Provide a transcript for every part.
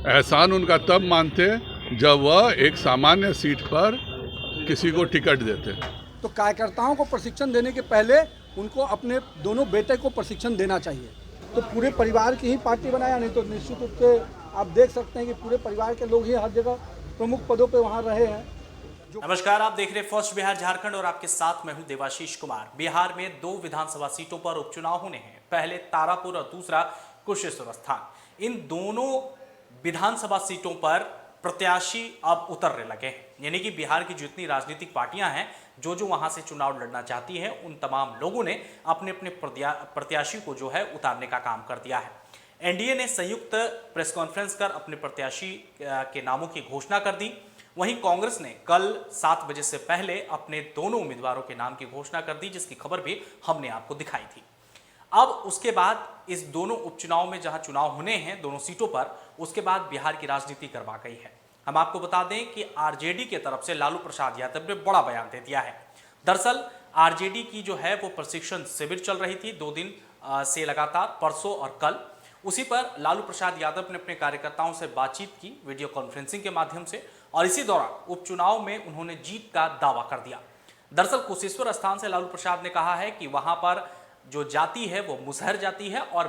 एहसान उनका तब मानते जब वह एक सामान्य सीट पर किसी को टिकट देते। तो कार्यकर्ताओं को प्रशिक्षण देने के पहले उनको अपने दोनों बेटे को प्रशिक्षण देना चाहिए। तो पूरे परिवार की ही पार्टी बनाया, नहीं तो निश्चित रूप से आप देख सकते हैं कि पूरे परिवार के लोग ही हर जगह प्रमुख पदों पे वहाँ रहे हैं। नमस्कार, आप देख रहे हैं फर्स्ट बिहार झारखंड और आपके साथ मैं हूं देवाशीष कुमार। बिहार में 2 विधानसभा सीटों पर उपचुनाव होने हैं, पहले तारापुर और दूसरा कुशेश्वर स्थान। इन दोनों विधानसभा सीटों पर प्रत्याशी अब उतरने लगे हैं, यानी कि बिहार की जितनी राजनीतिक पार्टियां हैं जो वहां से चुनाव लड़ना चाहती हैं, उन तमाम लोगों ने अपने अपने प्रत्याशी को जो है उतारने का काम कर दिया है। एनडीए ने संयुक्त प्रेस कॉन्फ्रेंस कर अपने प्रत्याशी के नामों की घोषणा कर दी। वहीं कांग्रेस ने कल 7 बजे से पहले अपने दोनों उम्मीदवारों के नाम की घोषणा कर दी, जिसकी खबर भी हमने आपको दिखाई थी। अब उसके बाद इस दोनों उपचुनाव में जहां चुनाव होने हैं दोनों सीटों पर, उसके बाद बिहार की राजनीति गर्मा गई है। हम आपको बता दें कि आरजेडी की तरफ से लालू प्रसाद यादव ने बड़ा बयान दे दिया है। दरअसल आरजेडी की जो है वो प्रशिक्षण शिविर चल रही थी 2 दिन से लगातार, परसों और कल। उसी पर लालू प्रसाद यादव ने अपने कार्यकर्ताओं से बातचीत की वीडियो कॉन्फ्रेंसिंग के माध्यम से, और इसी दौरान उपचुनाव में उन्होंने जीत का दावा कर दिया। दरअसल कुशेश्वर स्थान से लालू प्रसाद ने कहा है कि वहां पर जो जाति है वो मुसहर जाति है, और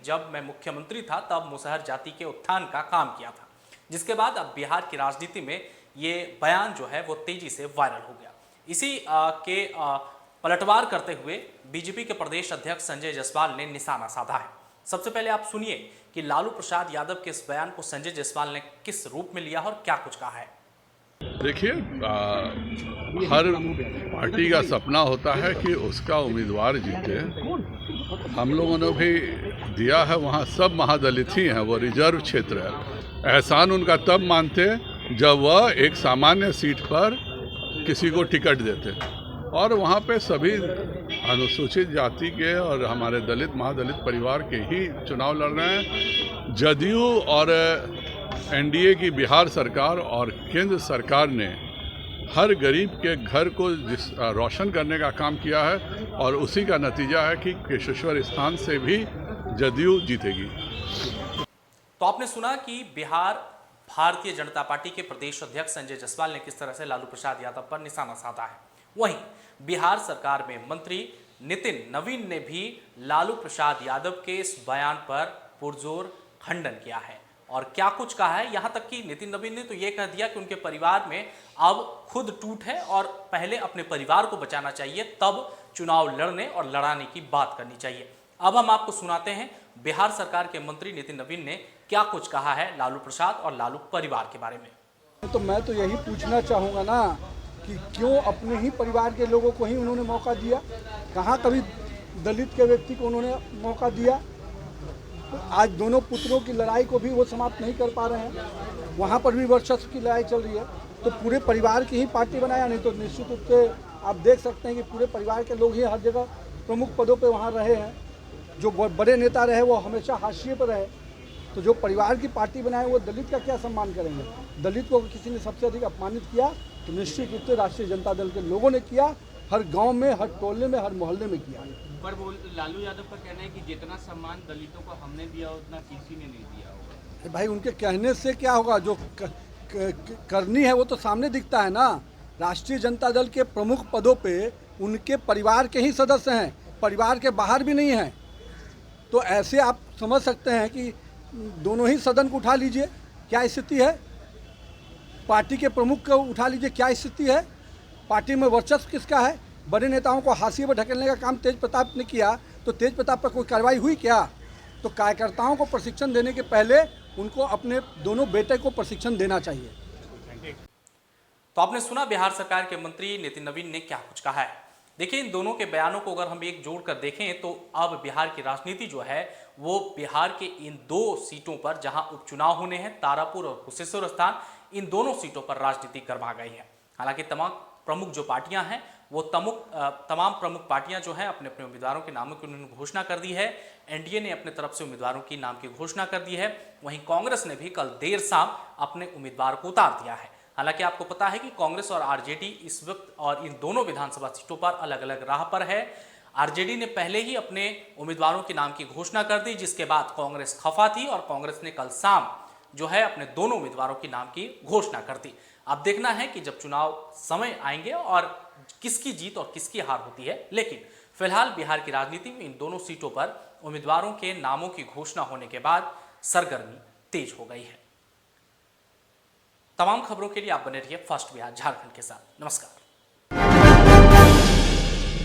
जब मैं मुख्यमंत्री था तब मुसहर जाति के उत्थान का काम किया था। जिसके बाद अब बिहार की राजनीति में ये बयान जो है वो तेजी से वायरल हो गया। इसी के पलटवार करते हुए बीजेपी के प्रदेश अध्यक्ष संजय जायसवाल ने निशाना साधा है। सबसे पहले आप सुनिए कि लालू प्रसाद यादव के इस बयान को संजय जायसवाल ने किस रूप में लिया और क्या कुछ कहा है। देखिए, हर पार्टी का सपना होता है कि उसका उम्मीदवार जीते। हम लोगों ने भी दिया है, वहाँ सब महादलित ही हैं, वो रिजर्व क्षेत्र है। एहसान उनका तब मानते जब वह एक सामान्य सीट पर किसी को टिकट देते, और वहाँ पे सभी अनुसूचित जाति के और हमारे दलित महादलित परिवार के ही चुनाव लड़ रहे हैं। जदयू और एनडीए की बिहार सरकार और केंद्र सरकार ने हर गरीब के घर को रोशन करने का काम किया है, और उसी का नतीजा है कि कुशेश्वर स्थान से भी जदयू जीतेगी। तो आपने सुना कि बिहार भारतीय जनता पार्टी के प्रदेश अध्यक्ष संजय जायसवाल ने किस तरह से लालू प्रसाद यादव पर निशाना साधा है। वहीं बिहार सरकार में मंत्री नितिन नवीन ने भी लालू प्रसाद यादव के इस बयान पर पुरजोर खंडन किया है, और क्या कुछ कहा है। यहां तक कि नितिन नवीन ने तो यह कह दिया कि उनके परिवार में अब खुद टूट है और पहले अपने परिवार को बचाना चाहिए, तब चुनाव लड़ने और लड़ाने की बात करनी चाहिए। अब हम आपको सुनाते हैं बिहार सरकार के मंत्री नितिन नवीन ने क्या कुछ कहा है लालू प्रसाद और लालू परिवार के बारे में। तो मैं तो यही पूछना चाहूँगा ना कि क्यों अपने ही परिवार के लोगों को ही उन्होंने मौका दिया। कहाँ कभी दलित के व्यक्ति को उन्होंने मौका दिया। आज दोनों पुत्रों की लड़ाई को भी वो समाप्त नहीं कर पा रहे हैं, वहाँ पर भी वर्चस्व की लड़ाई चल रही है। तो पूरे परिवार की ही पार्टी बनाया, नहीं तो निश्चित रूप से आप देख सकते हैं कि पूरे परिवार के लोग ही हर जगह प्रमुख पदों पे वहाँ रहे हैं। जो बड़े नेता रहे वो हमेशा हाशिए पर रहे। तो जो परिवार की पार्टी बनाए वो दलित का क्या सम्मान करेंगे। दलित को किसी ने सबसे अधिक अपमानित किया तो निश्चित रूप से राष्ट्रीय जनता दल के लोगों ने किया, हर गांव में, हर टोले में, हर मोहल्ले में किया। पर लालू यादव का कहना है कि जितना सम्मान दलितों को हमने दिया उतना किसी ने नहीं दिया होगा। भाई उनके कहने से क्या होगा, जो करनी है वो तो सामने दिखता है ना। राष्ट्रीय जनता दल के प्रमुख पदों पे उनके परिवार के ही सदस्य हैं, परिवार के बाहर भी नहीं हैं। तो ऐसे आप समझ सकते हैं कि दोनों ही सदन को उठा लीजिए, क्या स्थिति है। पार्टी के प्रमुख को उठा लीजिए, क्या स्थिति है। पार्टी में वर्चस्व किसका है। बड़े नेताओं को हाशिए पर ढकेलने का काम तेज प्रताप ने किया, तो तेज प्रताप पर कोई कार्रवाई हुई क्या। तो कार्यकर्ताओं को प्रशिक्षण देने के पहले उनको अपने दोनों बेटे को प्रशिक्षण देना चाहिए। तो आपने सुना बिहार सरकार के मंत्री नितिन नवीन ने क्या कुछ कहा है। देखिए, इन दोनों के बयानों को अगर हम एक जोड़कर देखें तो अब बिहार की राजनीति जो है वो बिहार के इन 2 सीटों पर जहां उपचुनाव होने हैं, तारापुर और कुशेश्वर स्थान, इन दोनों सीटों पर राजनीति गर्मा गई है। हालांकि तमाम प्रमुख जो पार्टियां हैं वो तमाम प्रमुख पार्टियां जो हैं अपने अपने उम्मीदवारों के नामों की उन्होंने घोषणा कर दी है। एनडीए ने अपने तरफ से उम्मीदवारों की नाम की घोषणा कर दी है। वहीं कांग्रेस ने भी कल देर शाम अपने उम्मीदवार को उतार दिया है। हालांकि आपको पता है कि कांग्रेस और आरजेडी इस वक्त और इन दोनों विधानसभा सीटों पर अलग अलग राह पर है। आरजेडी ने पहले ही अपने उम्मीदवारों के नाम की घोषणा कर दी, जिसके बाद कांग्रेस खफा थी और कांग्रेस ने कल शाम जो है अपने दोनों उम्मीदवारों के नाम की घोषणा कर दी। अब देखना है कि जब चुनाव समय आएंगे और किसकी जीत और किसकी हार होती है, लेकिन फिलहाल बिहार की राजनीति में इन दोनों सीटों पर उम्मीदवारों के नामों की घोषणा होने के बाद सरगर्मी तेज हो गई है। तमाम खबरों के लिए आप बने रहिए फर्स्ट बिहार झारखंड के साथ। नमस्कार।